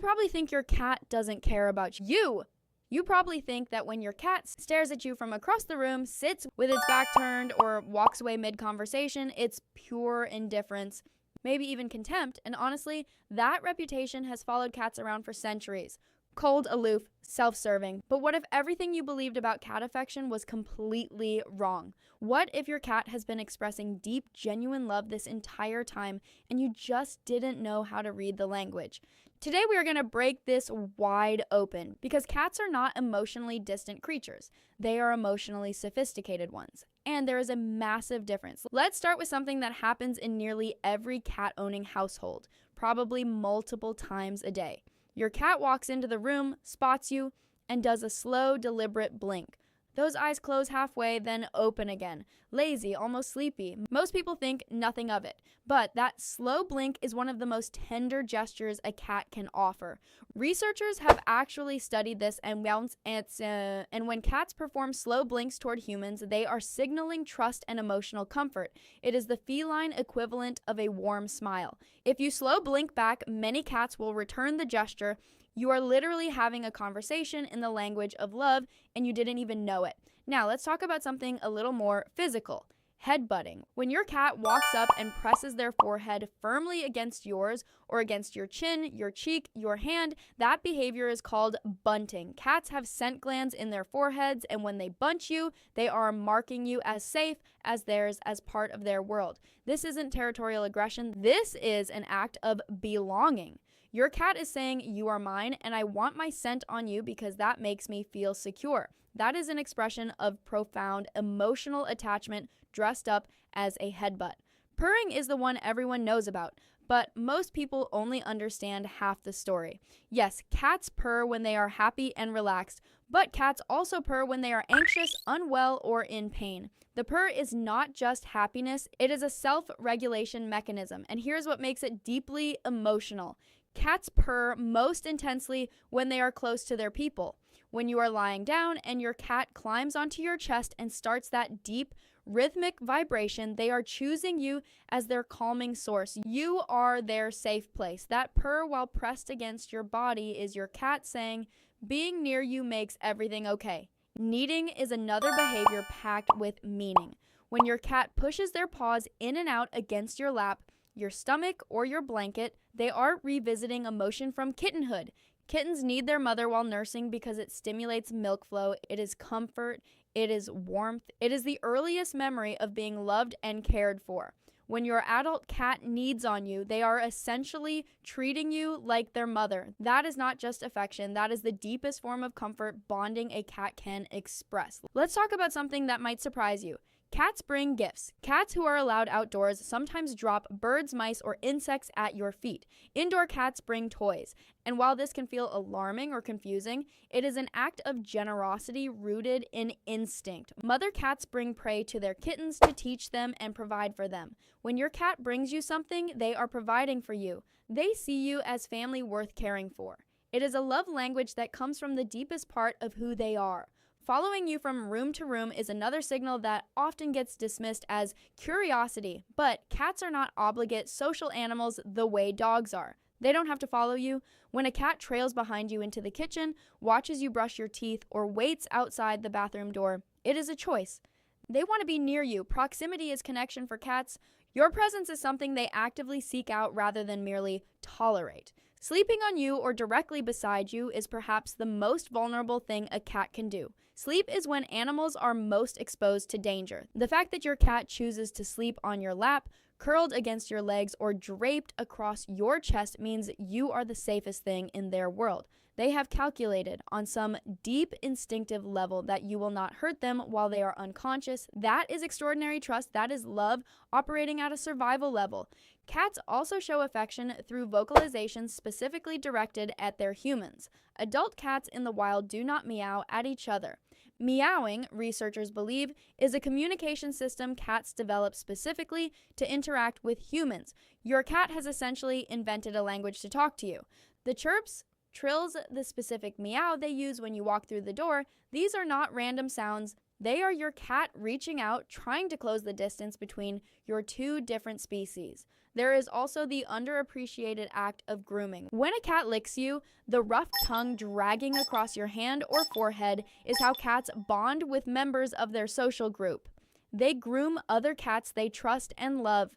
probably think your cat doesn't care about you. You probably think that when your cat stares at you from across the room, sits with its back turned, or walks away mid-conversation, it's pure indifference, maybe even contempt, and honestly, that reputation has followed cats around for centuries. Cold, aloof, self-serving. But what if everything you believed about cat affection was completely wrong? What if your cat has been expressing deep, genuine love this entire time and you just didn't know how to read the language? Today we are going to break this wide open because cats are not emotionally distant creatures. They are emotionally sophisticated ones. And there is a massive difference. Let's start with something that happens in nearly every cat-owning household, probably multiple times a day. Your cat walks into the room, spots you, and does a slow, deliberate blink. Those eyes close halfway, then open again. Lazy, almost sleepy. Most people think nothing of it, but that slow blink is one of the most tender gestures a cat can offer. Researchers have actually studied this, and when cats perform slow blinks toward humans, they are signaling trust and emotional comfort. It is the feline equivalent of a warm smile. If you slow blink back, many cats will return the gesture. You are literally having a conversation in the language of love, and you didn't even know it. Now, let's talk about something a little more physical. Headbutting. When your cat walks up and presses their forehead firmly against yours or against your chin, your cheek, your hand, that behavior is called bunting. Cats have scent glands in their foreheads, and when they bunch you, they are marking you as safe as theirs, as part of their world. This isn't territorial aggression. This is an act of belonging. Your cat is saying, "You are mine, and I want my scent on you because that makes me feel secure." That is an expression of profound emotional attachment dressed up as a headbutt. Purring is the one everyone knows about, but most people only understand half the story. Yes, cats purr when they are happy and relaxed, but cats also purr when they are anxious, unwell, or in pain. The purr is not just happiness, it is a self-regulation mechanism, and here's what makes it deeply emotional. Cats purr most intensely when they are close to their people. When you are lying down and your cat climbs onto your chest and starts that deep, rhythmic vibration, they are choosing you as their calming source. You are their safe place. That purr while pressed against your body is your cat saying, "Being near you makes everything okay." Kneading is another behavior packed with meaning. When your cat pushes their paws in and out against your lap, your stomach, or your blanket, they are revisiting emotion from kittenhood. Kittens need their mother while nursing because it stimulates milk flow, it is comfort, it is warmth, it is the earliest memory of being loved and cared for. When your adult cat needs on you, they are essentially treating you like their mother. That is not just affection, that is the deepest form of comfort bonding a cat can express. Let's talk about something that might surprise you. Cats bring gifts. Cats who are allowed outdoors sometimes drop birds, mice, or insects at your feet. Indoor cats bring toys. And while this can feel alarming or confusing, it is an act of generosity rooted in instinct. Mother cats bring prey to their kittens to teach them and provide for them. When your cat brings you something, they are providing for you. They see you as family worth caring for. It is a love language that comes from the deepest part of who they are. Following you from room to room is another signal that often gets dismissed as curiosity, but cats are not obligate social animals the way dogs are. They don't have to follow you. When a cat trails behind you into the kitchen, watches you brush your teeth, or waits outside the bathroom door, it is a choice. They want to be near you. Proximity is connection for cats. Your presence is something they actively seek out rather than merely tolerate. Sleeping on you or directly beside you is perhaps the most vulnerable thing a cat can do. Sleep is when animals are most exposed to danger. The fact that your cat chooses to sleep on your lap, curled against your legs, or draped across your chest means you are the safest thing in their world. They have calculated on some deep instinctive level that you will not hurt them while they are unconscious. That is extraordinary trust. That is love operating at a survival level. Cats also show affection through vocalizations specifically directed at their humans. Adult cats in the wild do not meow at each other. Meowing, researchers believe, is a communication system cats develop specifically to interact with humans. Your cat has essentially invented a language to talk to you. The chirps, trills, the specific meow they use when you walk through the door, these are not random sounds. They are your cat reaching out, trying to close the distance between your two different species. There is also the underappreciated act of grooming. When a cat licks you, the rough tongue dragging across your hand or forehead is how cats bond with members of their social group. They groom other cats they trust and love.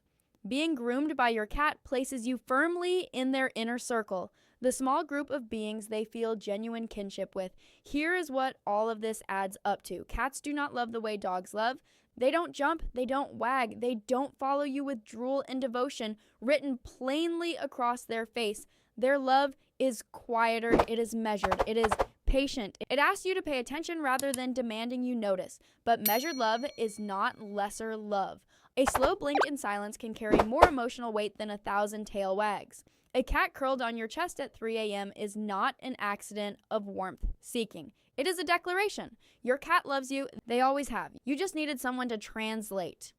Being groomed by your cat places you firmly in their inner circle, the small group of beings they feel genuine kinship with. Here is what all of this adds up to. Cats do not love the way dogs love. They don't jump, they don't wag, they don't follow you with drool and devotion written plainly across their face. Their love is quieter, it is measured, it is patient. It asks you to pay attention rather than demanding you notice. But measured love is not lesser love. A slow blink in silence can carry more emotional weight than 1,000 tail wags. A cat curled on your chest at 3 a.m. is not an accident of warmth seeking. It is a declaration. Your cat loves you. They always have. You just needed someone to translate.